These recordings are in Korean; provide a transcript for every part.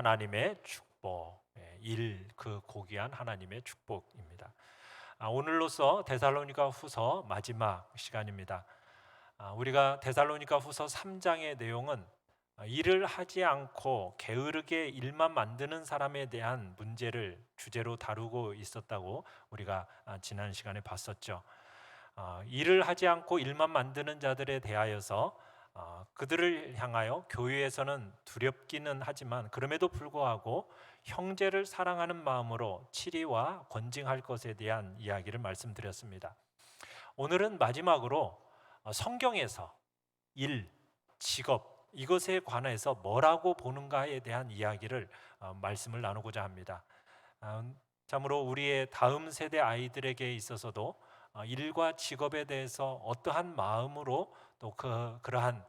하나님의 축복, 그 고귀한 하나님의 축복입니다. 오늘로써 데살로니가 후서 마지막 시간입니다. 우리가 데살로니가 후서 3장의 내용은 일을 하지 않고 게으르게 일만 만드는 사람에 대한 문제를 주제로 다루고 있었다고 우리가 지난 시간에 봤었죠. 일을 하지 않고 일만 만드는 자들에 대하여서 그들을 향하여 교회에서는 두렵기는 하지만 그럼에도 불구하고 형제를 사랑하는 마음으로 치리와 권징할 것에 대한 이야기를 말씀드렸습니다. 오늘은 마지막으로 성경에서 일, 직업 이것에 관해서 뭐라고 보는가에 대한 이야기를 말씀을 나누고자 합니다. 참으로 우리의 다음 세대 아이들에게 있어서도 일과 직업에 대해서 어떠한 마음으로 또 그러한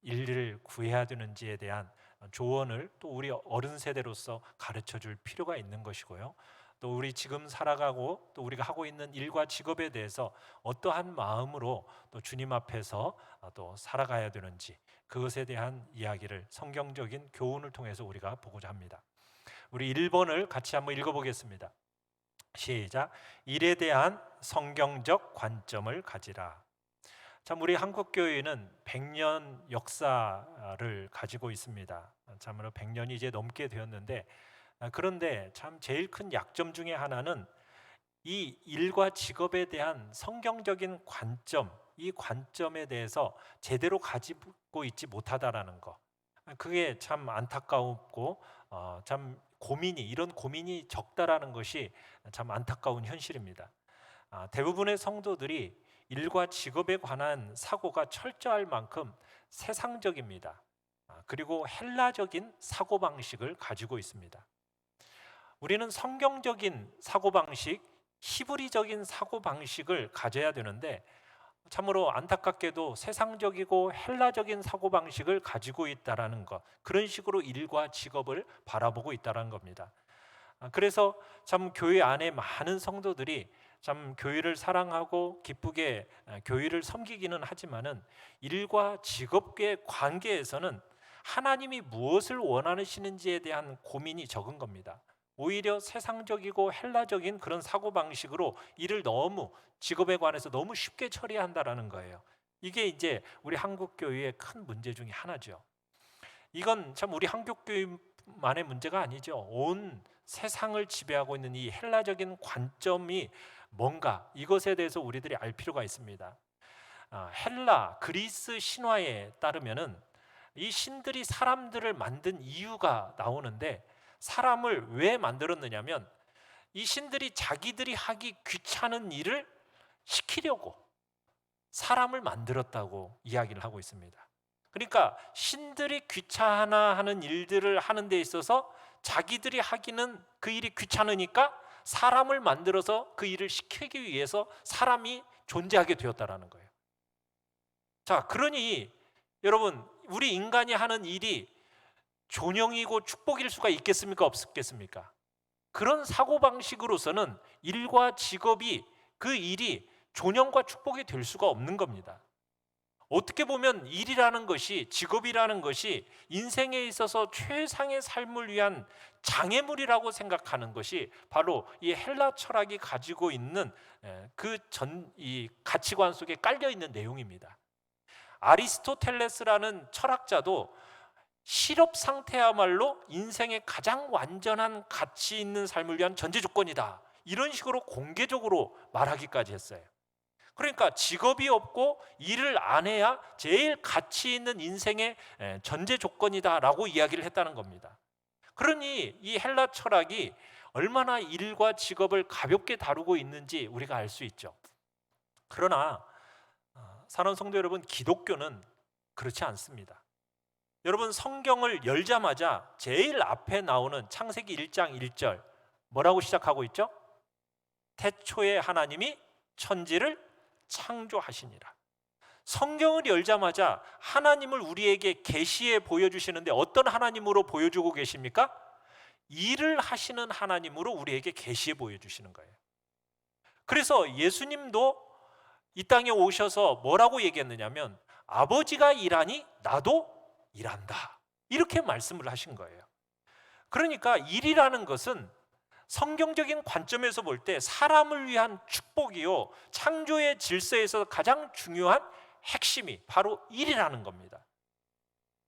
일을 구해야 되는지에 대한 조언을 또 우리 어른 세대로서 가르쳐 줄 필요가 있는 것이고요. 또 우리 지금 살아가고 또 우리가 하고 있는 일과 직업에 대해서 어떠한 마음으로 또 주님 앞에서 또 살아가야 되는지 그것에 대한 이야기를 성경적인 교훈을 통해서 우리가 보고자 합니다. 우리 1번을 같이 한번 읽어보겠습니다. 시작. 일에 대한 성경적 관점을 가지라. 참 우리 한국교회는 100년 역사를 가지고 있습니다. 참으로 100년이 이제 넘게 되었는데 그런데 참 제일 큰 약점 중에 하나는 이 일과 직업에 대한 성경적인 관점, 이 관점에 대해서 제대로 가지고 있지 못하다라는 거. 그게 참 안타깝고 참 이런 고민이 적다라는 것이 참 안타까운 현실입니다. 대부분의 성도들이 일과 직업에 관한 사고가 철저할 만큼 세상적입니다. 그리고 헬라적인 사고방식을 가지고 있습니다. 우리는 성경적인 사고방식, 히브리적인 사고방식을 가져야 되는데 참으로 안타깝게도 세상적이고 헬라적인 사고방식을 가지고 있다는 것, 그런 식으로 일과 직업을 바라보고 있다는 겁니다. 그래서 참 교회 안에 많은 성도들이 참 교회를 사랑하고 기쁘게 교회를 섬기기는 하지만은 일과 직업의 관계에서는 하나님이 무엇을 원하시는지에 대한 고민이 적은 겁니다. 오히려 세상적이고 헬라적인 그런 사고방식으로 일을 직업에 관해서 너무 쉽게 처리한다라는 거예요. 이게 이제 우리 한국교회의 큰 문제 중에 하나죠. 이건 참 우리 한국교회만의 문제가 아니죠. 온 세상을 지배하고 있는 이 헬라적인 관점이 뭔가 이것에 대해서 우리들이 알 필요가 있습니다. 그리스 신화에 따르면은 이 신들이 사람들을 만든 이유가 나오는데 사람을 왜 만들었느냐면 이 신들이 자기들이 하기 귀찮은 일을 시키려고 사람을 만들었다고 이야기를 하고 있습니다. 그러니까 신들이 귀찮아하는 일들을 하는 데 있어서 자기들이 하기는 그 일이 귀찮으니까 사람을 만들어서 그 일을 시키기 위해서 사람이 존재하게 되었다라는 거예요. 자, 그러니 여러분 우리 인간이 하는 일이 존영이고 축복일 수가 있겠습니까? 없겠습니까? 그런 사고방식으로서는 일과 직업이 그 일이 존영과 축복이 될 수가 없는 겁니다. 어떻게 보면 일이라는 것이 직업이라는 것이 인생에 있어서 최상의 삶을 위한 장애물이라고 생각하는 것이 바로 이 헬라 철학이 가지고 있는 이 가치관 속에 깔려 있는 내용입니다. 아리스토텔레스라는 철학자도 실업 상태야말로 인생의 가장 완전한 가치 있는 삶을 위한 전제 조건이다. 이런 식으로 공개적으로 말하기까지 했어요. 그러니까 직업이 없고 일을 안 해야 제일 가치 있는 인생의 전제 조건이다라고 이야기를 했다는 겁니다. 그러니 이 헬라 철학이 얼마나 일과 직업을 가볍게 다루고 있는지 우리가 알 수 있죠. 그러나 사랑하는 성도 여러분, 기독교는 그렇지 않습니다. 여러분 성경을 열자마자 제일 앞에 나오는 창세기 1장 1절 뭐라고 시작하고 있죠? 태초에 하나님이 천지를 창조하시니라. 성경을 열자마자 하나님을 우리에게 계시해 보여주시는데 어떤 하나님으로 보여주고 계십니까? 일을 하시는 하나님으로 우리에게 계시해 보여주시는 거예요. 그래서 예수님도 이 땅에 오셔서 뭐라고 얘기했느냐면 아버지가 일하니 나도 일한다. 이렇게 말씀을 하신 거예요. 그러니까 일이라는 것은 성경적인 관점에서 볼 때 사람을 위한 축복이요, 창조의 질서에서 가장 중요한 핵심이 바로 일이라는 겁니다.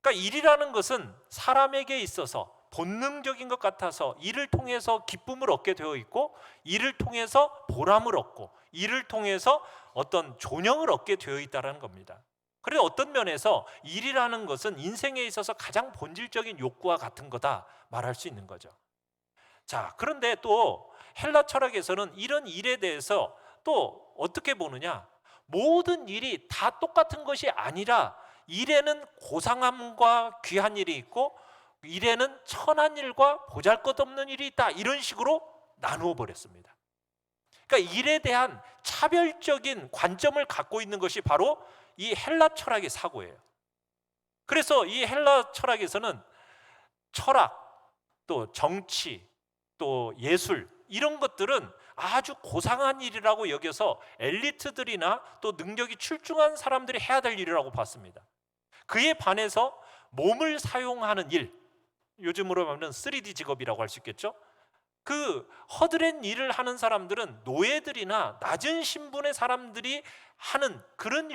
그러니까 일이라는 것은 사람에게 있어서 본능적인 것 같아서 일을 통해서 기쁨을 얻게 되어 있고, 일을 통해서 보람을 얻고, 일을 통해서 어떤 존영을 얻게 되어 있다는 겁니다. 그래서 어떤 면에서 일이라는 것은 인생에 있어서 가장 본질적인 욕구와 같은 거다 말할 수 있는 거죠. 자, 그런데 또 헬라 철학에서는 이런 일에 대해서 또 어떻게 보느냐, 모든 일이 다 똑같은 것이 아니라 일에는 고상함과 귀한 일이 있고 일에는 천한 일과 보잘것없는 일이 있다, 이런 식으로 나누어 버렸습니다. 그러니까 일에 대한 차별적인 관점을 갖고 있는 것이 바로 이 헬라 철학의 사고예요. 그래서 이 헬라 철학에서는 철학, 또 정치, 또 예술, 이런 것들은 아주 고상한 일이라고 여겨서 엘리트들이나 또 능력이 출중한 사람들이 해야 될 일이라고 봤습니다. 그에 반해서 몸을 사용하는 일, 요즘으로 말하면 3D 직업이라고 할 수 있겠죠. 그 허드렛 일을 하는 사람들은 노예들이나 낮은 신분의 사람들이 하는 그런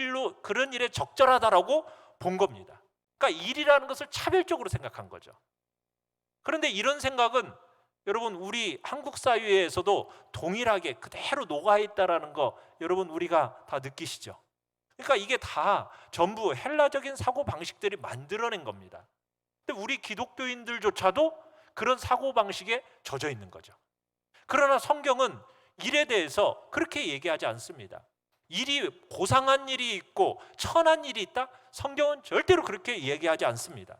일에 적절하다라고 본 겁니다. 그러니까 일이라는 것을 차별적으로 생각한 거죠. 그런데 이런 생각은 여러분 우리 한국 사회에서도 동일하게 그대로 녹아 있다라는 거 여러분 우리가 다 느끼시죠? 그러니까 이게 다 전부 헬라적인 사고 방식들이 만들어낸 겁니다. 근데 우리 기독교인들조차도 그런 사고 방식에 젖어 있는 거죠. 그러나 성경은 일에 대해서 그렇게 얘기하지 않습니다. 일이 고상한 일이 있고 천한 일이 있다? 성경은 절대로 그렇게 얘기하지 않습니다.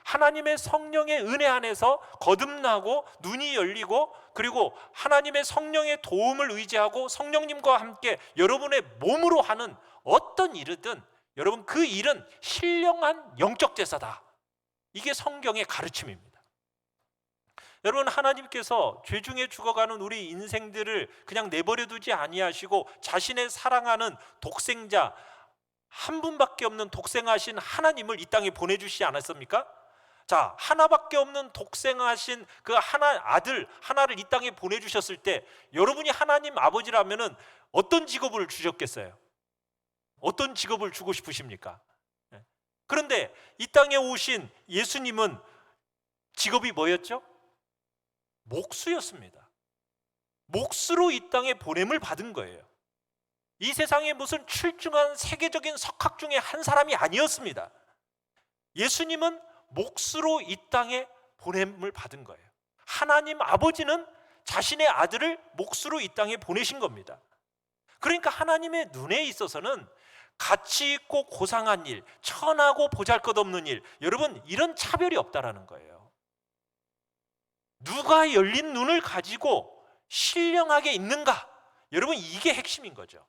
하나님의 성령의 은혜 안에서 거듭나고 눈이 열리고, 그리고 하나님의 성령의 도움을 의지하고 성령님과 함께 여러분의 몸으로 하는 어떤 일이든 여러분 그 일은 신령한 영적 제사다. 이게 성경의 가르침입니다. 여러분, 하나님께서 죄 중에 죽어가는 우리 인생들을 그냥 내버려 두지 아니하시고 자신의 사랑하는 독생자, 한 분밖에 없는 독생하신 하나님을 이 땅에 보내주시지 않았습니까? 자, 하나밖에 없는 독생하신 그 아들 하나를 이 땅에 보내주셨을 때 여러분이 하나님 아버지라면은 어떤 직업을 주셨겠어요? 어떤 직업을 주고 싶으십니까? 그런데 이 땅에 오신 예수님은 직업이 뭐였죠? 목수였습니다. 목수로 이 땅에 보냄을 받은 거예요. 이 세상에 무슨 출중한 세계적인 석학 중에 한 사람이 아니었습니다. 예수님은 목수로 이 땅에 보냄을 받은 거예요. 하나님 아버지는 자신의 아들을 목수로 이 땅에 보내신 겁니다. 그러니까 하나님의 눈에 있어서는 가치 있고 고상한 일, 천하고 보잘것없는 일, 여러분 이런 차별이 없다라는 거예요. 누가 열린 눈을 가지고 신령하게 있는가? 여러분 이게 핵심인 거죠.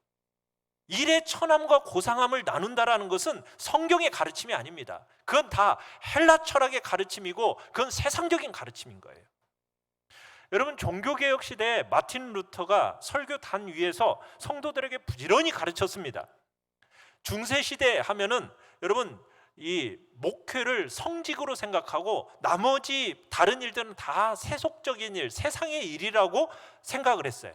일의 천함과 고상함을 나눈다라는 것은 성경의 가르침이 아닙니다. 그건 다 헬라 철학의 가르침이고 그건 세상적인 가르침인 거예요. 여러분, 종교개혁 시대에 마틴 루터가 설교단 위에서 성도들에게 부지런히 가르쳤습니다. 중세시대 하면은 여러분 이 목회를 성직으로 생각하고 나머지 다른 일들은 다 세속적인 일, 세상의 일이라고 생각을 했어요.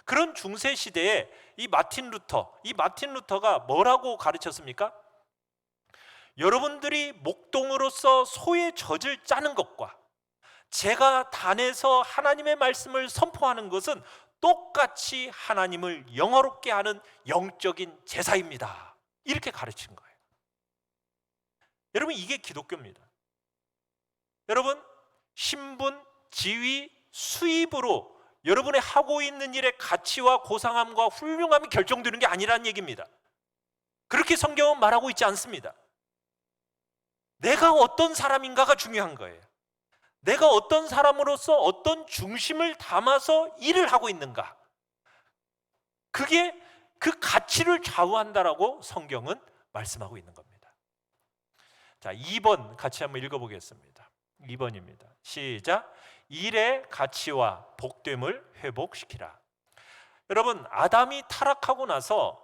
그런 중세시대에 이 마틴 루터가 뭐라고 가르쳤습니까? 여러분들이 목동으로서 소의 젖을 짜는 것과 제가 단에서 하나님의 말씀을 선포하는 것은 똑같이 하나님을 영화롭게 하는 영적인 제사입니다. 이렇게 가르친 거예요. 여러분 이게 기독교입니다. 여러분 신분, 지위, 수입으로 여러분의 하고 있는 일의 가치와 고상함과 훌륭함이 결정되는 게 아니라는 얘기입니다. 그렇게 성경은 말하고 있지 않습니다. 내가 어떤 사람인가가 중요한 거예요. 내가 어떤 사람으로서 어떤 중심을 담아서 일을 하고 있는가, 그게 그 가치를 좌우한다라고 성경은 말씀하고 있는 겁니다. 자, 2번 같이 한번 읽어보겠습니다. 2번입니다. 시작. 일의 가치와 복됨을 회복시키라. 여러분, 아담이 타락하고 나서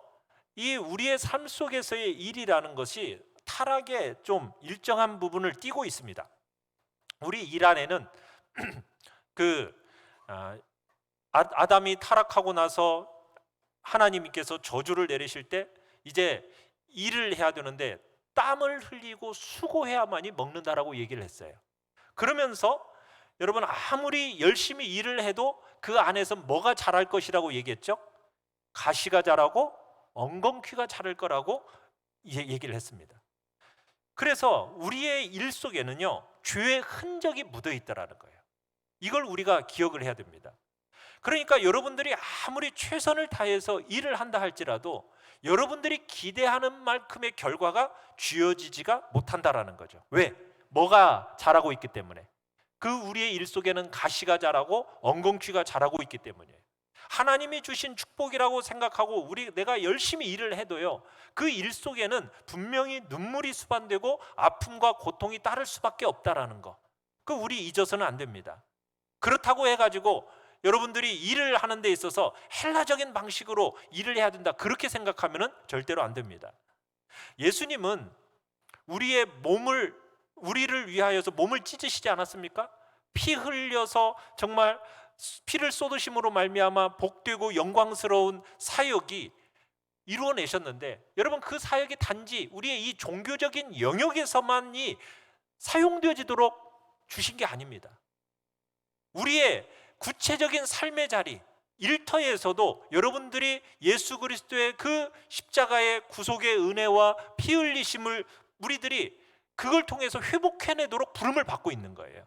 이 우리의 삶 속에서의 일이라는 것이 타락의 좀 일정한 부분을 띠고 있습니다. 우리 일 안에는 그 아담이 타락하고 나서 하나님께서 저주를 내리실 때 이제 일을 해야 되는데 땀을 흘리고 수고해야만이 먹는다라고 얘기를 했어요. 그러면서 여러분 아무리 열심히 일을 해도 그 안에서 뭐가 자랄 것이라고 얘기했죠? 가시가 자라고 엉겅퀴가 자랄 거라고 얘기를 했습니다. 그래서 우리의 일 속에는요 죄의 흔적이 묻어 있다라는 거예요. 이걸 우리가 기억을 해야 됩니다. 그러니까 여러분들이 아무리 최선을 다해서 일을 한다 할지라도 여러분들이 기대하는 만큼의 결과가 쥐어지지가 못한다라는 거죠. 왜? 뭐가 자라고 있기 때문에. 그 우리의 일 속에는 가시가 자라고 엉겅퀴가 자라고 있기 때문이에요. 하나님이 주신 축복이라고 생각하고 내가 열심히 일을 해도요 그 일 속에는 분명히 눈물이 수반되고 아픔과 고통이 따를 수밖에 없다라는 거, 그 우리 잊어서는 안 됩니다. 그렇다고 해가지고 여러분들이 일을 하는 데 있어서 헬라적인 방식으로 일을 해야 된다 그렇게 생각하면 절대로 안 됩니다. 예수님은 우리를 위하여서 몸을 찢으시지 않았습니까? 피 흘려서 정말 피를 쏟으심으로 말미암아 복되고 영광스러운 사역이 이루어내셨는데, 여러분 그 사역이 단지 우리의 이 종교적인 영역에서만이 사용되어지도록 주신 게 아닙니다. 우리의 구체적인 삶의 자리, 일터에서도 여러분들이 예수 그리스도의 그 십자가의 구속의 은혜와 피 흘리심을 우리들이 그걸 통해서 회복해내도록 부름을 받고 있는 거예요.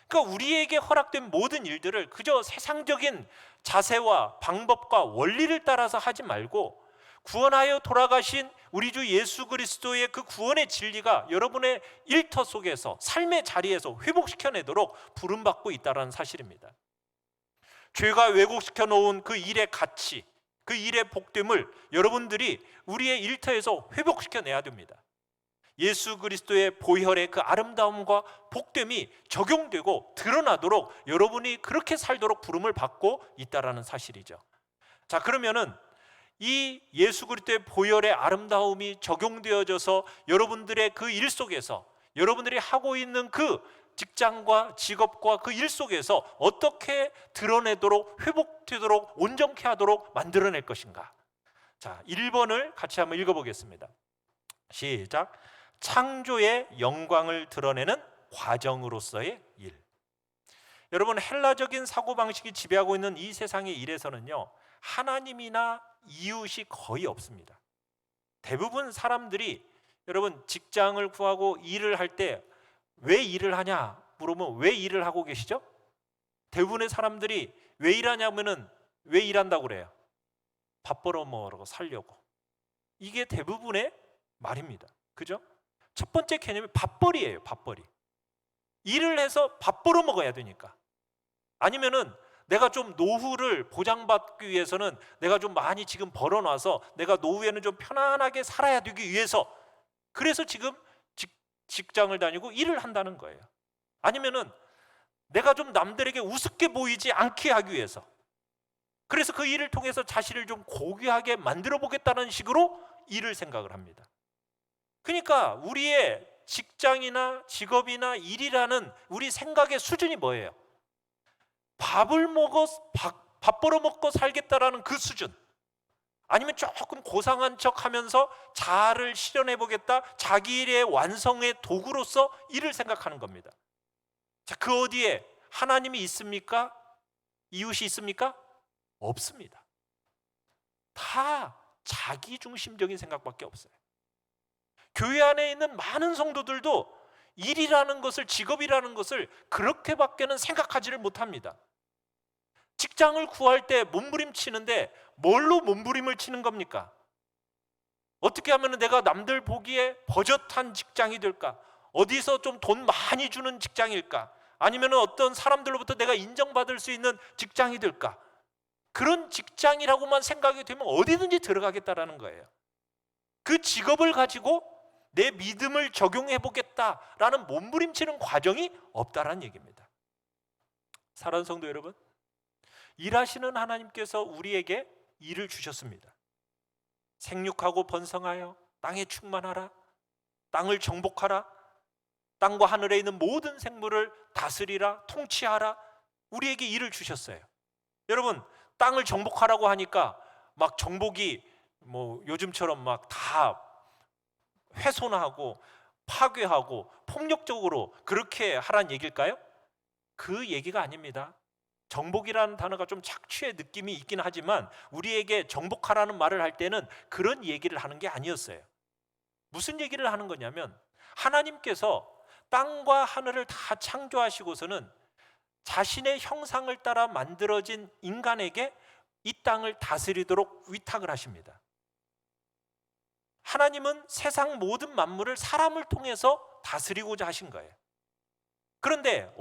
그러니까 우리에게 허락된 모든 일들을 그저 세상적인 자세와 방법과 원리를 따라서 하지 말고 구원하여 돌아가신 우리 주 예수 그리스도의 그 구원의 진리가 여러분의 일터 속에서 삶의 자리에서 회복시켜내도록 부름받고 있다는 사실입니다. 죄가 왜곡시켜 놓은 그 일의 가치, 그 일의 복됨을 여러분들이 우리의 일터에서 회복시켜내야 됩니다. 예수 그리스도의 보혈의 그 아름다움과 복됨이 적용되고 드러나도록 여러분이 그렇게 살도록 부름을 받고 있다는 사실이죠. 자, 그러면은 이 예수 그리스도의 보혈의 아름다움이 적용되어져서 여러분들의 그 일 속에서 여러분들이 하고 있는 그 직장과 직업과 그 일 속에서 어떻게 드러내도록 회복되도록 온전케 하도록 만들어낼 것인가. 자, 1번을 같이 한번 읽어보겠습니다. 시작. 창조의 영광을 드러내는 과정으로서의 일. 여러분 헬라적인 사고방식이 지배하고 있는 이 세상의 일에서는요 하나님이나 이웃이 거의 없습니다. 대부분 사람들이 여러분 직장을 구하고 일을 할 때 왜 일을 하냐 물으면 왜 일을 하고 계시죠? 대부분의 사람들이 왜 일하냐면은 왜 일한다고 그래요? 밥 벌어 먹으라고 살려고. 이게 대부분의 말입니다. 그죠? 첫 번째 개념이 밥벌이에요. 밥벌이. 일을 해서 밥 벌어 먹어야 되니까. 아니면은 내가 좀 노후를 보장받기 위해서는 내가 좀 많이 지금 벌어놔서 내가 노후에는 좀 편안하게 살아야 되기 위해서, 그래서 지금 직장을 다니고 일을 한다는 거예요. 아니면은 내가 좀 남들에게 우습게 보이지 않게 하기 위해서, 그래서 그 일을 통해서 자신을 좀 고귀하게 만들어 보겠다는 식으로 일을 생각을 합니다. 그러니까 우리의 직장이나 직업이나 일이라는 우리 생각의 수준이 뭐예요? 밥 벌어 먹고 살겠다라는 그 수준, 아니면 조금 고상한 척 하면서 자아를 실현해 보겠다, 자기 일의 완성의 도구로서 일을 생각하는 겁니다. 자, 그 어디에 하나님이 있습니까? 이웃이 있습니까? 없습니다. 다 자기중심적인 생각밖에 없어요. 교회 안에 있는 많은 성도들도 일이라는 것을, 직업이라는 것을 그렇게밖에는 생각하지를 못합니다. 직장을 구할 때 몸부림치는데 뭘로 몸부림을 치는 겁니까? 어떻게 하면 내가 남들 보기에 버젓한 직장이 될까? 어디서 좀 돈 많이 주는 직장일까? 아니면 어떤 사람들로부터 내가 인정받을 수 있는 직장이 될까? 그런 직장이라고만 생각이 되면 어디든지 들어가겠다라는 거예요. 그 직업을 가지고 내 믿음을 적용해 보겠다라는 몸부림치는 과정이 없다라는 얘기입니다. 사랑하는 성도 여러분, 일하시는 하나님께서 우리에게 일을 주셨습니다. 생육하고 번성하여 땅에 충만하라, 땅을 정복하라. 땅과 하늘에 있는 모든 생물을 다스리라, 통치하라, 우리에게 일을 주셨어요. 여러분, 땅을 정복하라고 하니까 막 정복이 뭐 요즘처럼 막 다 훼손하고 파괴하고 폭력적으로 그렇게 하란 얘기일까요? 그 얘기가 아닙니다. 정복이라는 단어가 좀 착취의 느낌이 있긴 하지만 우리에게 정복하라는 말을 할 때는 그런 얘기를 하는 게 아니었어요. 무슨 얘기를 하는 거냐면, 하나님께서 땅과 하늘을 다 창조하시고서는 자신의 형상을 따라 만들어진 인간에게 이 땅을 다스리도록 위탁을 하십니다. 하나님은 세상 모든 만물을 사람을 통해서 다스리고자 하신 거예요. 그런데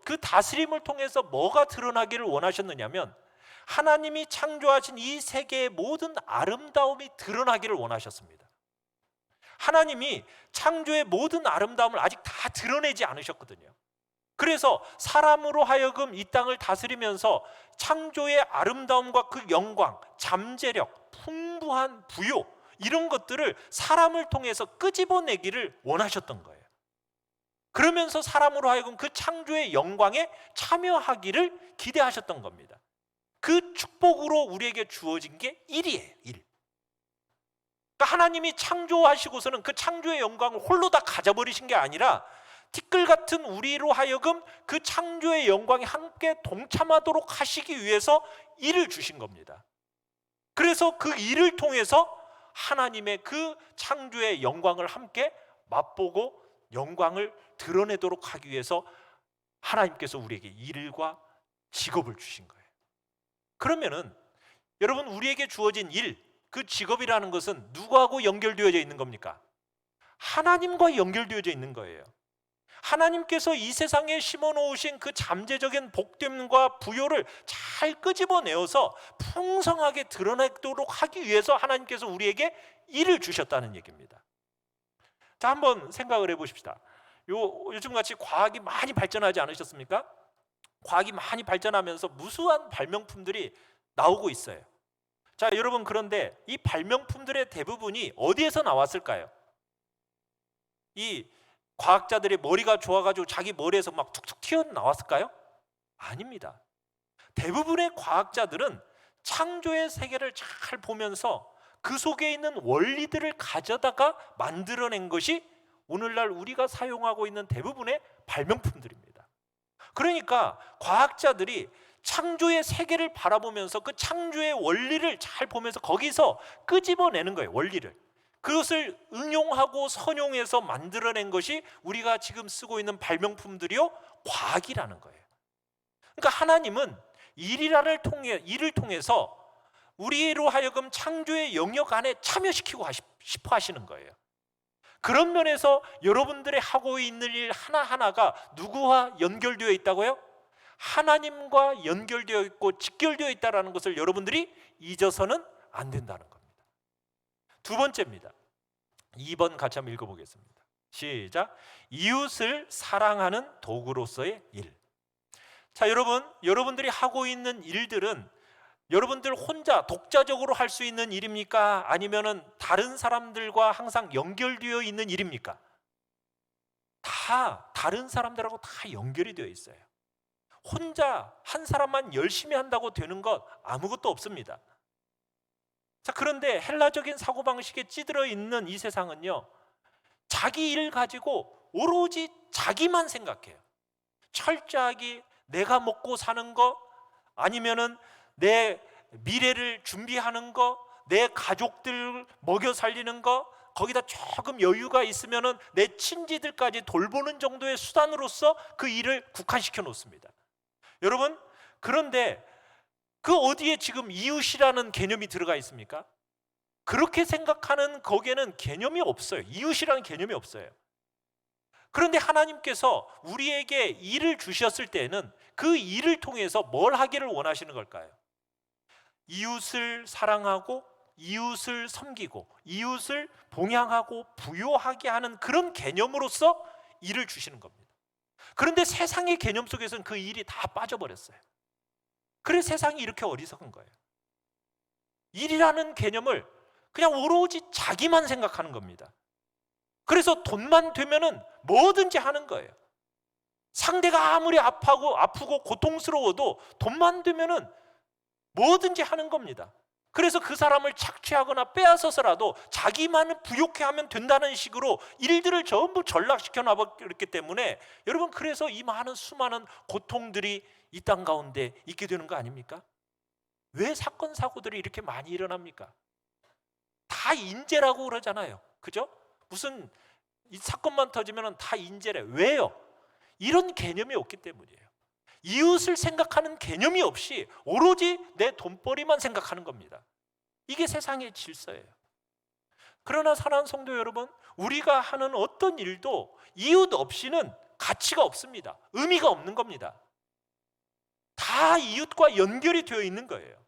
그 다스림을 통해서 뭐가 드러나기를 원하셨느냐면, 하나님이 창조하신 이 세계의 모든 아름다움이 드러나기를 원하셨습니다. 하나님이 창조의 모든 아름다움을 아직 다 드러내지 않으셨거든요. 그래서 사람으로 하여금 이 땅을 다스리면서 창조의 아름다움과 그 영광, 잠재력, 풍부한 부요, 이런 것들을 사람을 통해서 끄집어내기를 원하셨던 거예요. 그러면서 사람으로 하여금 그 창조의 영광에 참여하기를 기대하셨던 겁니다. 그 축복으로 우리에게 주어진 게 일이에요. 일. 그러니까 하나님이 창조하시고서는 그 창조의 영광을 홀로 다 가져버리신 게 아니라 티끌 같은 우리로 하여금 그 창조의 영광에 함께 동참하도록 하시기 위해서 일을 주신 겁니다. 그래서 그 일을 통해서 하나님의 그 창조의 영광을 함께 맛보고 영광을 드러내도록 하기 위해서 하나님께서 우리에게 일과 직업을 주신 거예요. 그러면은 여러분, 우리에게 주어진 일, 그 직업이라는 것은 누구하고 연결되어져 있는 겁니까? 하나님과 연결되어져 있는 거예요. 하나님께서 이 세상에 심어놓으신 그 잠재적인 복됨과 부요를 잘 끄집어내어서 풍성하게 드러내도록 하기 위해서 하나님께서 우리에게 일을 주셨다는 얘기입니다. 자, 한번 생각을 해보십시다. 요즘같이 과학이 많이 발전하지 않으셨습니까? 과학이 많이 발전하면서 무수한 발명품들이 나오고 있어요. 자, 여러분, 그런데 이 발명품들의 대부분이 어디에서 나왔을까요? 이 과학자들의 머리가 좋아가지고 자기 머리에서 막 툭툭 튀어나왔을까요? 아닙니다. 대부분의 과학자들은 창조의 세계를 잘 보면서 그 속에 있는 원리들을 가져다가 만들어낸 것이 오늘날 우리가 사용하고 있는 대부분의 발명품들입니다. 그러니까 과학자들이 창조의 세계를 바라보면서 그 창조의 원리를 잘 보면서 거기서 끄집어내는 거예요. 원리를. 그것을 응용하고 선용해서 만들어낸 것이 우리가 지금 쓰고 있는 발명품들이요, 과학이라는 거예요. 그러니까 하나님은 일을 통해서 우리로 하여금 창조의 영역 안에 참여시키고 싶어 하시는 거예요. 그런 면에서 여러분들의 하고 있는 일 하나하나가 누구와 연결되어 있다고요? 하나님과 연결되어 있고 직결되어 있다는 것을 여러분들이 잊어서는 안 된다는 겁니다. 두 번째입니다. 2번 같이 한번 읽어보겠습니다. 시작. 이웃을 사랑하는 도구로서의 일. 자, 여러분들이 하고 있는 일들은 여러분들 혼자 독자적으로 할 수 있는 일입니까? 아니면은 다른 사람들과 항상 연결되어 있는 일입니까? 다 다른 사람들하고 다 연결이 되어 있어요. 혼자 한 사람만 열심히 한다고 되는 것 아무것도 없습니다. 자, 그런데 헬라적인 사고방식에 찌들어 있는 이 세상은요, 자기 일 가지고 오로지 자기만 생각해요. 철저하게 내가 먹고 사는 거, 아니면은 내 미래를 준비하는 거, 내 가족들 먹여 살리는 거, 거기다 조금 여유가 있으면은 내 친지들까지 돌보는 정도의 수단으로서 그 일을 국한시켜 놓습니다. 여러분, 그런데 그 어디에 지금 이웃이라는 개념이 들어가 있습니까? 그렇게 생각하는 거기에는 개념이 없어요. 이웃이라는 개념이 없어요. 그런데 하나님께서 우리에게 일을 주셨을 때는 그 일을 통해서 뭘 하기를 원하시는 걸까요? 이웃을 사랑하고 이웃을 섬기고 이웃을 봉양하고 부요하게 하는 그런 개념으로서 일을 주시는 겁니다. 그런데 세상의 개념 속에서는 그 일이 다 빠져버렸어요. 그래서 세상이 이렇게 어리석은 거예요. 일이라는 개념을 그냥 오로지 자기만 생각하는 겁니다. 그래서 돈만 되면은 뭐든지 하는 거예요. 상대가 아무리 아프고 고통스러워도 돈만 되면은 뭐든지 하는 겁니다. 그래서 그 사람을 착취하거나 빼앗아서라도 자기만을 부욕해 하면 된다는 식으로 일들을 전부 전락시켜 놔버렸기 때문에 여러분, 그래서 이 많은 수많은 고통들이 이 땅 가운데 있게 되는 거 아닙니까? 왜 사건 사고들이 이렇게 많이 일어납니까? 다 인재라고 그러잖아요. 그죠? 무슨 이 사건만 터지면 다 인재래. 왜요? 이런 개념이 없기 때문이에요. 이웃을 생각하는 개념이 없이 오로지 내 돈벌이만 생각하는 겁니다. 이게 세상의 질서예요. 그러나 사랑하는 성도 여러분, 우리가 하는 어떤 일도 이웃 없이는 가치가 없습니다. 의미가 없는 겁니다. 다 이웃과 연결이 되어 있는 거예요.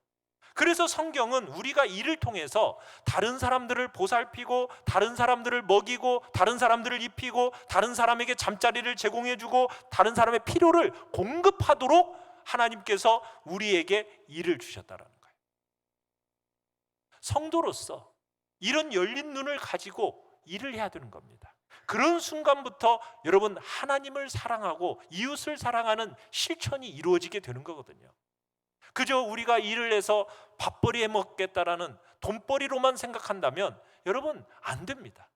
그래서 성경은 우리가 이를 통해서 다른 사람들을 보살피고, 다른 사람들을 먹이고, 다른 사람들을 입히고, 다른 사람에게 잠자리를 제공해주고, 다른 사람의 필요를 공급하도록 하나님께서 우리에게 일을 주셨다라는 거예요. 성도로서 이런 열린 눈을 가지고 일을 해야 되는 겁니다. 그런 순간부터 여러분, 하나님을 사랑하고 이웃을 사랑하는 실천이 이루어지게 되는 거거든요. 그저 우리가 일을 해서 밥벌이 해먹겠다라는 돈벌이로만 생각한다면 여러분, 안 됩니다.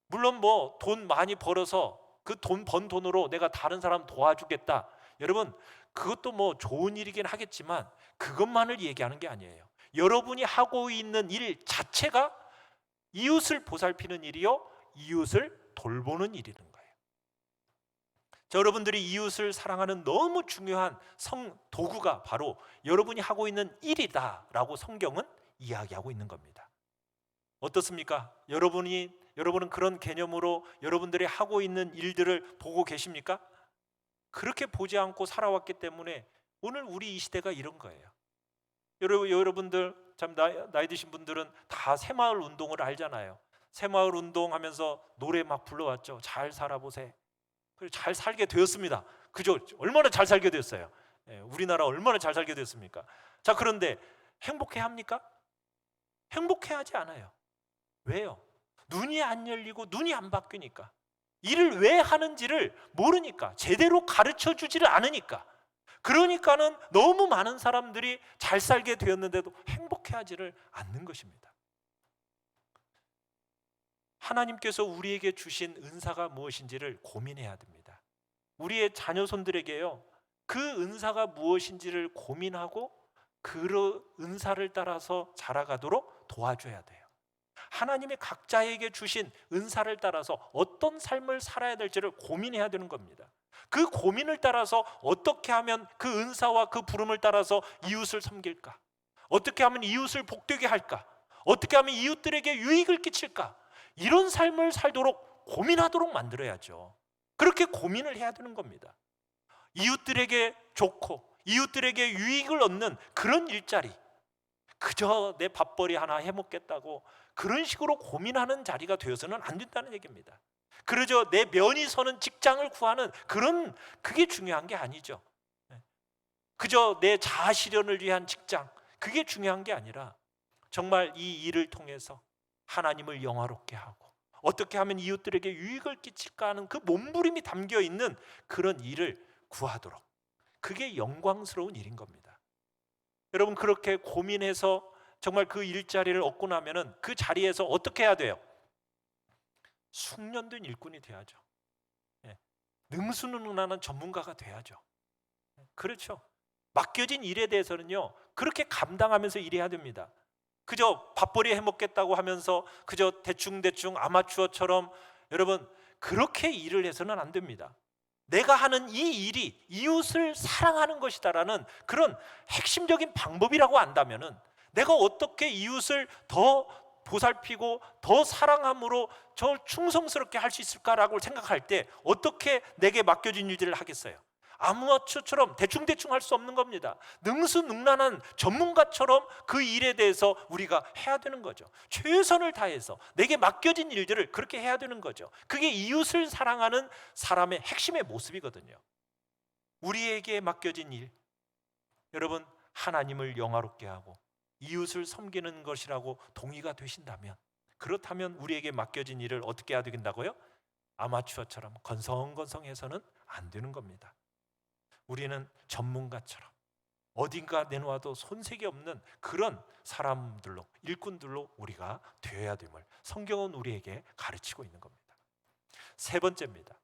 물론 뭐 돈 많이 벌어서 그 돈 번 돈으로 내가 다른 사람 도와주겠다, 여러분 그것도 뭐 좋은 일이긴 하겠지만 그것만을 얘기하는 게 아니에요. 여러분이 하고 있는 일 자체가 이웃을 보살피는 일이요, 이웃을 돌보는 일이는 거예요. 여러분들이 이웃을 사랑하는 너무 중요한 도구가 바로 여러분이 하고 있는 일이다라고 성경은 이야기하고 있는 겁니다. 어떻습니까? 여러분은 그런 개념으로 여러분들이 하고 있는 일들을 보고 계십니까? 그렇게 보지 않고 살아왔기 때문에 오늘 우리 이 시대가 이런 거예요. 여러분들 참 나이 드신 분들은 다 새마을 운동을 알잖아요. 새마을 운동하면서 노래 막 불러왔죠. 잘 살아보세. 잘 살게 되었습니다. 그죠? 얼마나 잘 살게 되었어요. 우리나라 얼마나 잘 살게 되었습니까? 자, 그런데 행복해 합니까? 행복해하지 않아요. 왜요? 눈이 안 열리고 눈이 안 바뀌니까. 일을 왜 하는지를 모르니까, 제대로 가르쳐 주지를 않으니까. 그러니까는 너무 많은 사람들이 잘 살게 되었는데도 행복해하지를 않는 것입니다. 하나님께서 우리에게 주신 은사가 무엇인지를 고민해야 됩니다. 우리의 자녀손들에게요, 그 은사가 무엇인지를 고민하고 그 은사를 따라서 자라가도록 도와줘야 돼요. 하나님의 각자에게 주신 은사를 따라서 어떤 삶을 살아야 될지를 고민해야 되는 겁니다. 그 고민을 따라서 어떻게 하면 그 은사와 그 부름을 따라서 이웃을 섬길까? 어떻게 하면 이웃을 복되게 할까? 어떻게 하면 이웃들에게 유익을 끼칠까? 이런 삶을 살도록 고민하도록 만들어야죠. 그렇게 고민을 해야 되는 겁니다. 이웃들에게 좋고 이웃들에게 유익을 얻는 그런 일자리, 그저 내 밥벌이 하나 해먹겠다고 그런 식으로 고민하는 자리가 되어서는 안 된다는 얘기입니다. 그러죠, 내 면이 서는 직장을 구하는 그게 중요한 게 아니죠. 그저 내 자아 실현을 위한 직장, 그게 중요한 게 아니라 정말 이 일을 통해서 하나님을 영화롭게 하고 어떻게 하면 이웃들에게 유익을 끼칠까 하는 그 몸부림이 담겨 있는 그런 일을 구하도록, 그게 영광스러운 일인 겁니다. 여러분, 그렇게 고민해서 정말 그 일자리를 얻고 나면은 그 자리에서 어떻게 해야 돼요? 숙련된 일꾼이 돼야죠. 능수능란한 전문가가 돼야죠. 그렇죠. 맡겨진 일에 대해서는요, 그렇게 감당하면서 일해야 됩니다. 그저 밥벌이 해먹겠다고 하면서 그저 대충 아마추어처럼 여러분 그렇게 일을 해서는 안 됩니다. 내가 하는 이 일이 이웃을 사랑하는 것이다라는 그런 핵심적인 방법이라고 안다면은 내가 어떻게 이웃을 더 보살피고 더 사랑함으로 저 충성스럽게 할 수 있을까라고 생각할 때 어떻게 내게 맡겨진 일들을 하겠어요? 아마추어처럼 대충 할 수 없는 겁니다. 능수능란한 전문가처럼 그 일에 대해서 우리가 해야 되는 거죠. 최선을 다해서 내게 맡겨진 일들을 그렇게 해야 되는 거죠. 그게 이웃을 사랑하는 사람의 핵심의 모습이거든요. 우리에게 맡겨진 일, 여러분 하나님을 영화롭게 하고 이웃을 섬기는 것이라고 동의가 되신다면 그렇다면 우리에게 맡겨진 일을 어떻게 해야 된다고요? 아마추어처럼 건성건성해서는 안 되는 겁니다. 우리는 전문가처럼 어딘가 내놓아도 손색이 없는 그런 사람들로, 일꾼들로 우리가 되어야 됨을 성경은 우리에게 가르치고 있는 겁니다. 세 번째입니다.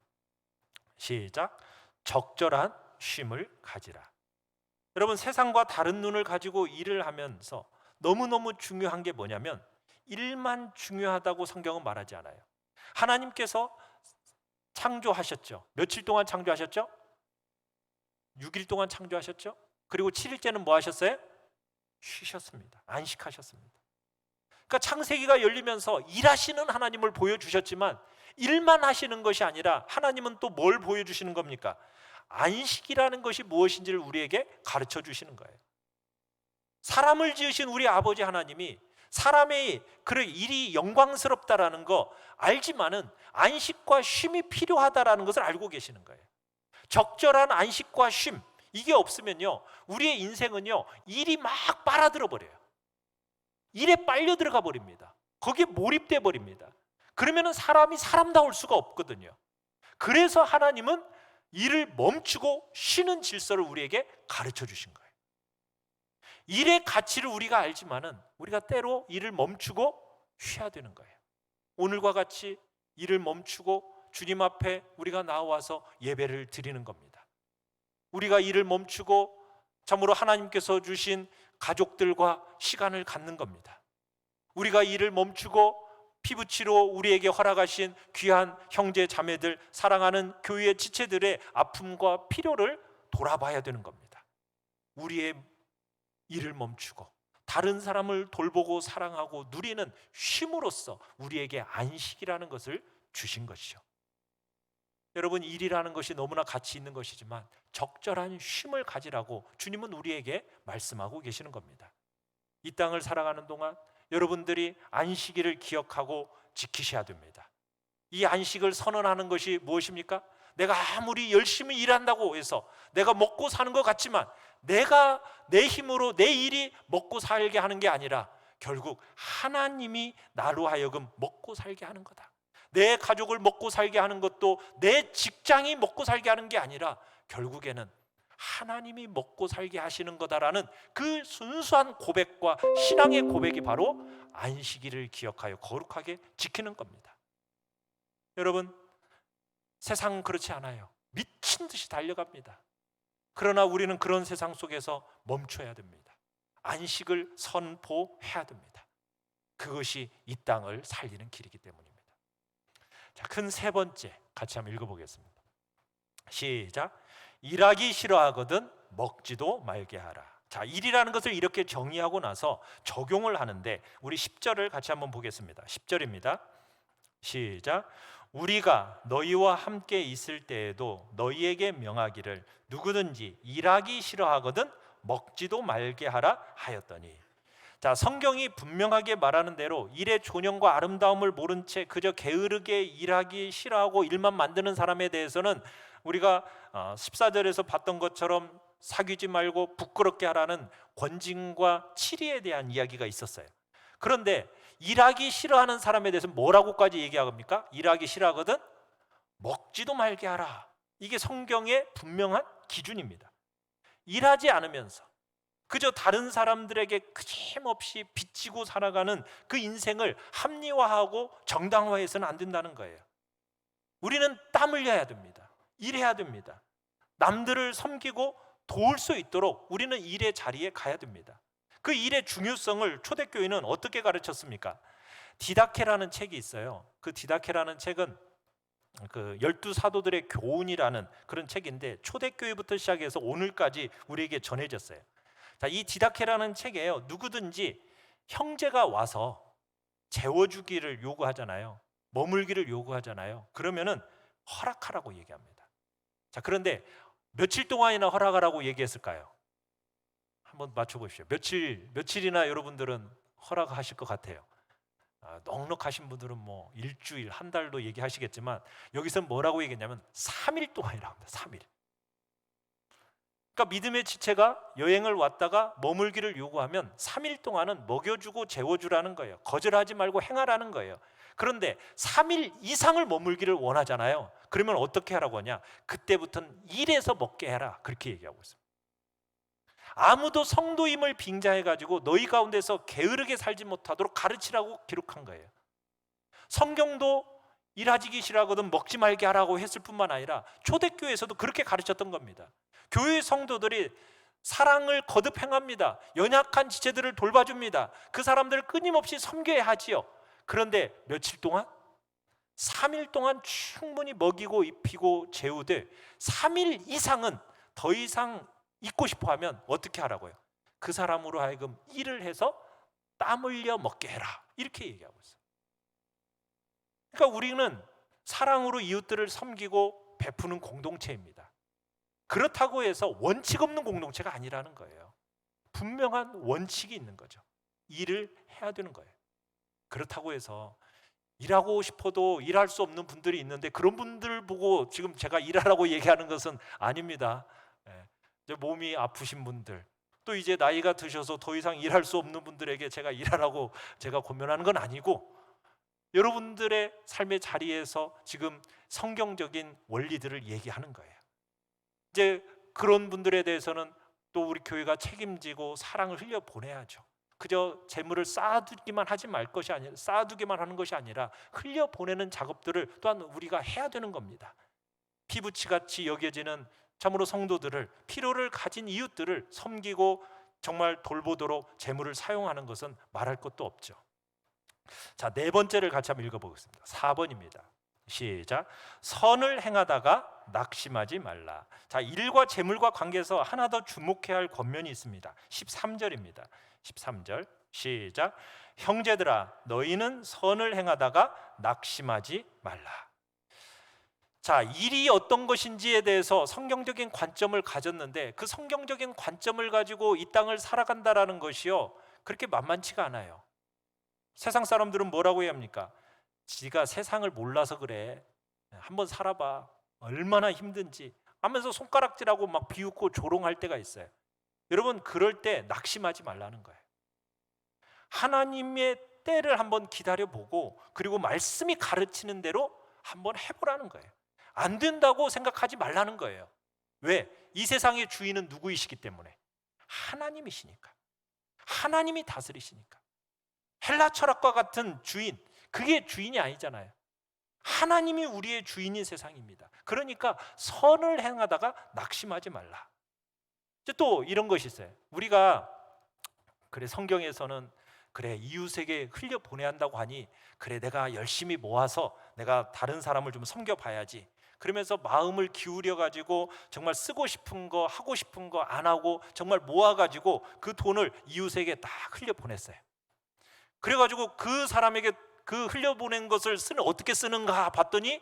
시작. 적절한 쉼을 가지라. 여러분, 세상과 다른 눈을 가지고 일을 하면서 너무너무 중요한 게 뭐냐면 일만 중요하다고 성경은 말하지 않아요. 하나님께서 창조하셨죠. 며칠 동안 창조하셨죠? 6일 동안 창조하셨죠? 그리고 7일째는 뭐 하셨어요? 쉬셨습니다. 안식하셨습니다. 그러니까 창세기가 열리면서 일하시는 하나님을 보여주셨지만 일만 하시는 것이 아니라 하나님은 또 뭘 보여주시는 겁니까? 안식이라는 것이 무엇인지를 우리에게 가르쳐 주시는 거예요. 사람을 지으신 우리 아버지 하나님이 사람의 그 일이 영광스럽다라는 거 알지만은 안식과 쉼이 필요하다라는 것을 알고 계시는 거예요. 적절한 안식과 쉼, 이게 없으면요 우리의 인생은요 일이 막 빨아들어 버려요. 일에 빨려 들어가 버립니다. 거기에 몰입돼 버립니다. 그러면은 사람이 사람다울 수가 없거든요. 그래서 하나님은 일을 멈추고 쉬는 질서를 우리에게 가르쳐 주신 거예요. 일의 가치를 우리가 알지만은 우리가 때로 일을 멈추고 쉬어야 되는 거예요. 오늘과 같이 일을 멈추고 주님 앞에 우리가 나와서 예배를 드리는 겁니다. 우리가 일을 멈추고 참으로 하나님께서 주신 가족들과 시간을 갖는 겁니다. 우리가 일을 멈추고 피부치로 우리에게 허락하신 귀한 형제 자매들, 사랑하는 교회의 지체들의 아픔과 필요를 돌아봐야 되는 겁니다. 우리의 일을 멈추고 다른 사람을 돌보고 사랑하고 누리는 쉼으로써 우리에게 안식이라는 것을 주신 것이죠. 여러분, 일이라는 것이 너무나 가치 있는 것이지만 적절한 쉼을 가지라고 주님은 우리에게 말씀하고 계시는 겁니다. 이 땅을 살아가는 동안 여러분들이 안식일을 기억하고 지키셔야 됩니다. 이 안식을 선언하는 것이 무엇입니까? 내가 아무리 열심히 일한다고 해서 내가 먹고 사는 것 같지만 내가 내 힘으로 내 일이 먹고 살게 하는 게 아니라 결국 하나님이 나로 하여금 먹고 살게 하는 거다. 내 가족을 먹고 살게 하는 것도 내 직장이 먹고 살게 하는 게 아니라 결국에는 하나님이 먹고 살게 하시는 거다라는 그 순수한 고백과 신앙의 고백이 바로 안식일을 기억하여 거룩하게 지키는 겁니다. 여러분, 세상은 그렇지 않아요. 미친 듯이 달려갑니다. 그러나 우리는 그런 세상 속에서 멈춰야 됩니다. 안식을 선포해야 됩니다. 그것이 이 땅을 살리는 길이기 때문입니다. 자, 큰 세 번째 같이 한번 읽어보겠습니다. 시작. 일하기 싫어하거든 먹지도 말게 하라. 자, 일이라는 것을 이렇게 정의하고 나서 적용을 하는데 우리 10절을 같이 한번 보겠습니다. 10절입니다. 시작. 우리가 너희와 함께 있을 때에도 너희에게 명하기를 누구든지 일하기 싫어하거든 먹지도 말게 하라 하였더니. 자, 성경이 분명하게 말하는 대로 일의 존영과 아름다움을 모른 채 그저 게으르게 일하기 싫어하고 일만 만드는 사람에 대해서는 우리가 14절에서 봤던 것처럼 사귀지 말고 부끄럽게 하라는 권징과 치리에 대한 이야기가 있었어요. 그런데 일하기 싫어하는 사람에 대해서 뭐라고까지 얘기합니까? 일하기 싫어하거든 먹지도 말게 하라. 이게 성경의 분명한 기준입니다. 일하지 않으면서 그저 다른 사람들에게 그침없이 비치고 살아가는 그 인생을 합리화하고 정당화해서는 안 된다는 거예요. 우리는 땀 흘려야 됩니다. 일해야 됩니다. 남들을 섬기고 도울 수 있도록 우리는 일의 자리에 가야 됩니다. 그 일의 중요성을 초대교회는 어떻게 가르쳤습니까? 디다케라는 책이 있어요. 그 디다케라는 책은 그 12사도들의 교훈이라는 그런 책인데 초대교회부터 시작해서 오늘까지 우리에게 전해졌어요. 자, 이 디다케라는 책에요, 누구든지 형제가 와서 재워주기를 요구하잖아요. 머물기를 요구하잖아요. 그러면은 허락하라고 얘기합니다. 자, 그런데 며칠 동안이나 허락하라고 얘기했을까요? 한번 맞춰보십시오. 며칠이나 여러분들은 허락하실 것 같아요? 넉넉하신 분들은 뭐 일주일, 한 달도 얘기하시겠지만 여기서 뭐라고 얘기했냐면 3일 동안이라고 합니다. 3일. 그러니까 믿음의 지체가 여행을 왔다가 머물기를 요구하면 3일 동안은 먹여주고 재워주라는 거예요. 거절하지 말고 행하라는 거예요. 그런데 3일 이상을 머물기를 원하잖아요. 그러면 어떻게 하라고 하냐? 그때부터는 일해서 먹게 해라. 그렇게 얘기하고 있습니다. 아무도 성도임을 빙자해가지고 너희 가운데서 게으르게 살지 못하도록 가르치라고 기록한 거예요. 성경도 일하지 기시라거든 먹지 말게 하라고 했을 뿐만 아니라 초대교회에서도 그렇게 가르쳤던 겁니다. 교회 성도들이 사랑을 거듭 행합니다. 연약한 지체들을 돌봐줍니다. 그 사람들을 끊임없이 섬겨야 하지요. 그런데 며칠 동안? 3일 동안 충분히 먹이고 입히고 재우되 3일 이상은 더 이상 있고 싶어 하면 어떻게 하라고요? 그 사람으로 하여금 일을 해서 땀 흘려 먹게 해라. 이렇게 얘기하고 있어요. 그러니까 우리는 사랑으로 이웃들을 섬기고 베푸는 공동체입니다. 그렇다고 해서 원칙 없는 공동체가 아니라는 거예요. 분명한 원칙이 있는 거죠. 일을 해야 되는 거예요. 그렇다고 해서 일하고 싶어도 일할 수 없는 분들이 있는데 그런 분들 보고 지금 제가 일하라고 얘기하는 것은 아닙니다. 이제 몸이 아프신 분들, 또 이제 나이가 드셔서 더 이상 일할 수 없는 분들에게 제가 일하라고 제가 권면하는 건 아니고, 여러분들의 삶의 자리에서 지금 성경적인 원리들을 얘기하는 거예요. 이제 그런 분들에 대해서는 또 우리 교회가 책임지고 사랑을 흘려 보내야죠. 그저 재물을 쌓아두기만 하지 말 것이 아니라, 쌓아두기만 하는 것이 아니라 흘려 보내는 작업들을 또한 우리가 해야 되는 겁니다. 피부치같이 여겨지는 참으로 성도들을, 필요를 가진 이웃들을 섬기고 정말 돌보도록 재물을 사용하는 것은 말할 것도 없죠. 자, 네 번째를 같이 한번 읽어보겠습니다. 4번입니다. 시작. 선을 행하다가 낙심하지 말라. 자, 일과 재물과 관계에서 하나 더 주목해야 할 권면이 있습니다. 13절입니다. 13절 시작. 형제들아 너희는 선을 행하다가 낙심하지 말라. 자, 일이 어떤 것인지에 대해서 성경적인 관점을 가졌는데 그 성경적인 관점을 가지고 이 땅을 살아간다라는 것이요, 그렇게 만만치가 않아요. 세상 사람들은 뭐라고 해야 합니까? 지가 세상을 몰라서 그래. 한번 살아봐. 얼마나 힘든지 하면서 손가락질하고 막 비웃고 조롱할 때가 있어요. 여러분, 그럴 때 낙심하지 말라는 거예요. 하나님의 때를 한번 기다려보고 그리고 말씀이 가르치는 대로 한번 해보라는 거예요. 안 된다고 생각하지 말라는 거예요. 왜? 이 세상의 주인은 누구이시기 때문에? 하나님이시니까. 하나님이 다스리시니까. 헬라 철학과 같은 주인, 그게 주인이 아니잖아요. 하나님이 우리의 주인인 세상입니다. 그러니까 선을 행하다가 낙심하지 말라. 이제 또 이런 것이 있어요. 우리가 그래, 성경에서는 그래 이웃에게 흘려 보내야 한다고 하니 그래 내가 열심히 모아서 내가 다른 사람을 좀 섬겨봐야지, 그러면서 마음을 기울여 가지고 정말 쓰고 싶은 거 하고 싶은 거 안 하고 정말 모아가지고 그 돈을 이웃에게 딱 흘려 보냈어요. 그래가지고 그 사람에게 그 흘려보낸 것을 어떻게 쓰는가 봤더니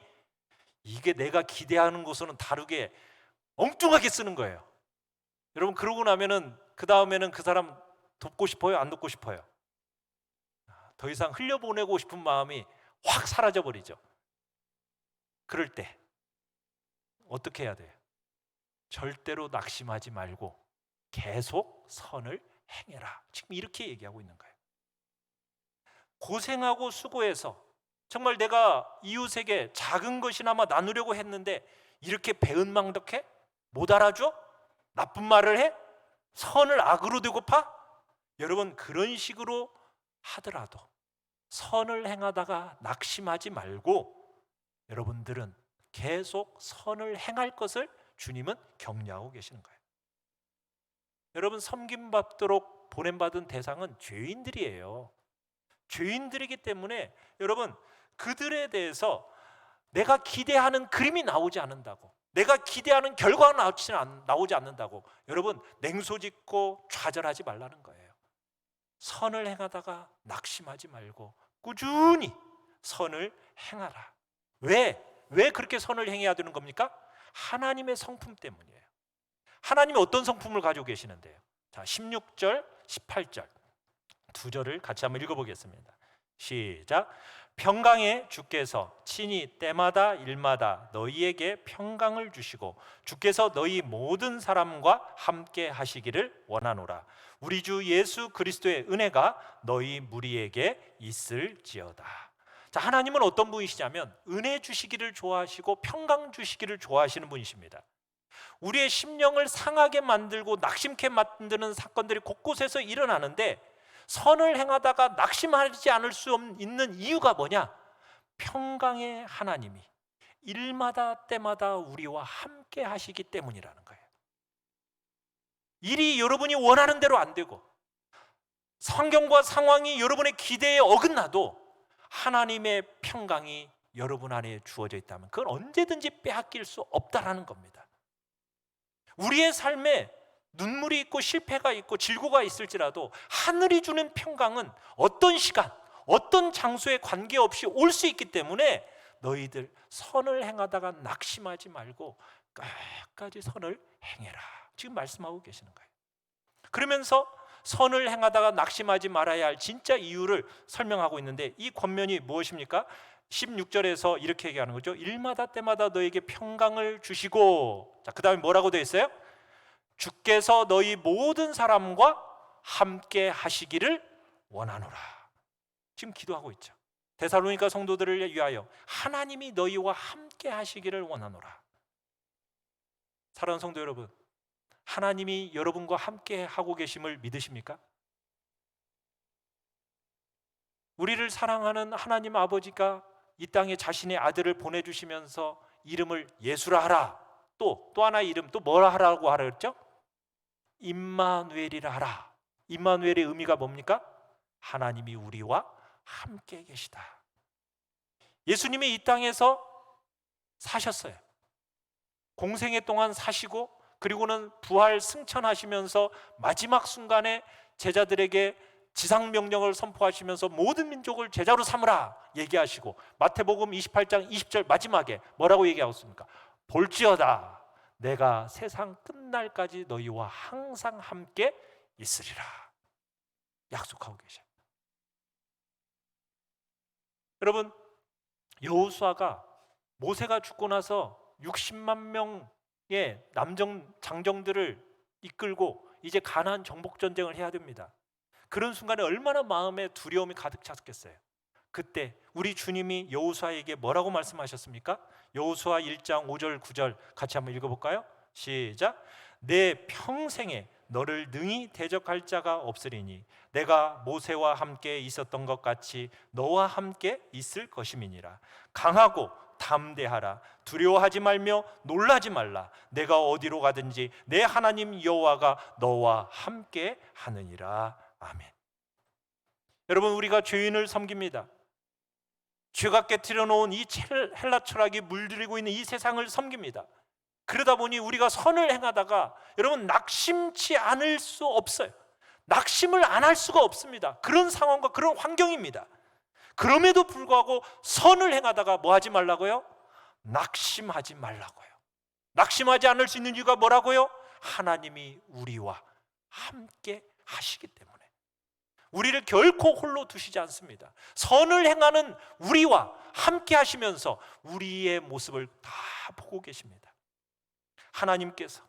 이게 내가 기대하는 것과는 다르게 엉뚱하게 쓰는 거예요. 여러분, 그러고 나면은 그 다음에는 그 사람 돕고 싶어요? 안 돕고 싶어요? 더 이상 흘려보내고 싶은 마음이 확 사라져버리죠. 그럴 때 어떻게 해야 돼요? 절대로 낙심하지 말고 계속 선을 행해라. 지금 이렇게 얘기하고 있는 거예요. 고생하고 수고해서 정말 내가 이웃에게 작은 것이나마 나누려고 했는데 이렇게 배은망덕해? 못 알아줘? 나쁜 말을 해? 선을 악으로 되고파? 여러분, 그런 식으로 하더라도 선을 행하다가 낙심하지 말고 여러분들은 계속 선을 행할 것을 주님은 격려하고 계시는 거예요. 여러분, 섬김받도록 보냄받은 대상은 죄인들이에요. 죄인들이기 때문에 여러분, 그들에 대해서 내가 기대하는 그림이 나오지 않는다고, 내가 기대하는 결과가 나오지 않는다고 여러분 냉소짓고 좌절하지 말라는 거예요. 선을 행하다가 낙심하지 말고 꾸준히 선을 행하라. 왜 그렇게 선을 행해야 되는 겁니까? 하나님의 성품 때문이에요. 하나님이 어떤 성품을 가지고 계시는데요? 자, 16절, 18절 두 절을 같이 한번 읽어보겠습니다. 시작. 평강의 주께서 친히 때마다 일마다 너희에게 평강을 주시고 주께서 너희 모든 사람과 함께 하시기를 원하노라. 우리 주 예수 그리스도의 은혜가 너희 무리에게 있을지어다. 자, 하나님은 어떤 분이시냐면 은혜 주시기를 좋아하시고 평강 주시기를 좋아하시는 분이십니다. 우리의 심령을 상하게 만들고 낙심케 만드는 사건들이 곳곳에서 일어나는데 선을 행하다가 낙심하지 않을 수 있는 이유가 뭐냐? 평강의 하나님이 일마다 때마다 우리와 함께 하시기 때문이라는 거예요. 일이 여러분이 원하는 대로 안 되고 환경과 상황이 여러분의 기대에 어긋나도 하나님의 평강이 여러분 안에 주어져 있다면 그건 언제든지 빼앗길 수 없다라는 겁니다. 우리의 삶에 눈물이 있고 실패가 있고 질고가 있을지라도 하늘이 주는 평강은 어떤 시간, 어떤 장소에 관계없이 올 수 있기 때문에 너희들 선을 행하다가 낙심하지 말고 끝까지 선을 행해라, 지금 말씀하고 계시는 거예요. 그러면서 선을 행하다가 낙심하지 말아야 할 진짜 이유를 설명하고 있는데 이 권면이 무엇입니까? 16절에서 이렇게 얘기하는 거죠. 일마다 때마다 너에게 평강을 주시고, 자, 그 다음에 뭐라고 되어 있어요? 주께서 너희 모든 사람과 함께 하시기를 원하노라. 지금 기도하고 있죠. 데살로니가 성도들을 위하여 하나님이 너희와 함께 하시기를 원하노라. 사랑하는 성도 여러분, 하나님이 여러분과 함께 하고 계심을 믿으십니까? 우리를 사랑하는 하나님 아버지가 이 땅에 자신의 아들을 보내주시면서 이름을 예수라 하라, 또 하나의 이름 또 뭐라 하라고 하라 그랬죠? 임마누엘이라 하라. 임마누엘의 의미가 뭡니까? 하나님이 우리와 함께 계시다. 예수님이 이 땅에서 사셨어요. 공생애 동안 사시고 그리고는 부활 승천하시면서 마지막 순간에 제자들에게 지상명령을 선포하시면서 모든 민족을 제자로 삼으라 얘기하시고 마태복음 28장 20절 마지막에 뭐라고 얘기하고 있습니까? 볼지어다 내가 세상 끝날까지 너희와 항상 함께 있으리라 약속하고 계셔요. 여러분, 여호수아가 모세가 죽고 나서 60만 명의 장정들을 이끌고 이제 가나안 정복 전쟁을 해야 됩니다. 그런 순간에 얼마나 마음에 두려움이 가득 찼겠어요. 그때 우리 주님이 여호수아에게 뭐라고 말씀하셨습니까? 여호수아 1장 5절 9절 같이 한번 읽어볼까요? 시작. 내 평생에 너를 능히 대적할 자가 없으리니 내가 모세와 함께 있었던 것 같이 너와 함께 있을 것임이니라. 강하고 담대하라. 두려워하지 말며 놀라지 말라. 내가 어디로 가든지 내 하나님 여호와가 너와 함께 하느니라. 아멘. 여러분, 우리가 죄인을 섬깁니다. 죄가 깨트려 놓은 이 헬라 철학이 물들이고 있는 이 세상을 섬깁니다. 그러다 보니 우리가 선을 행하다가 여러분 낙심치 않을 수 없어요. 낙심을 안 할 수가 없습니다. 그런 상황과 그런 환경입니다. 그럼에도 불구하고 선을 행하다가 뭐 하지 말라고요? 낙심하지 말라고요. 낙심하지 않을 수 있는 이유가 뭐라고요? 하나님이 우리와 함께 하시기 때문에 우리를 결코 홀로 두시지 않습니다. 선을 행하는 우리와 함께 하시면서 우리의 모습을 다 보고 계십니다. 하나님께서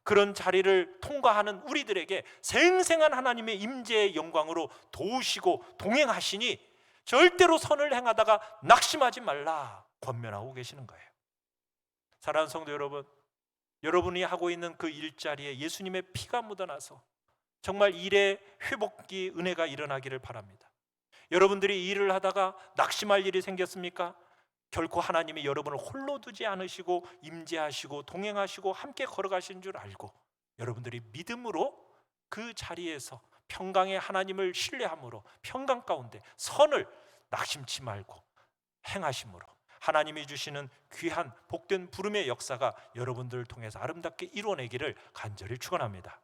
그런 자리를 통과하는 우리들에게 생생한 하나님의 임재의 영광으로 도우시고 동행하시니 절대로 선을 행하다가 낙심하지 말라 권면하고 계시는 거예요. 사랑하는 성도 여러분, 여러분이 하고 있는 그 일자리에 예수님의 피가 묻어나서 정말 일의 회복기 은혜가 일어나기를 바랍니다. 여러분들이 일을 하다가 낙심할 일이 생겼습니까? 결코 하나님이 여러분을 홀로 두지 않으시고 임재하시고 동행하시고 함께 걸어가신 줄 알고 여러분들이 믿음으로 그 자리에서 평강의 하나님을 신뢰함으로 평강 가운데 선을 낙심치 말고 행하심으로 하나님이 주시는 귀한 복된 부름의 역사가 여러분들을 통해서 아름답게 이루어내기를 간절히 축원합니다.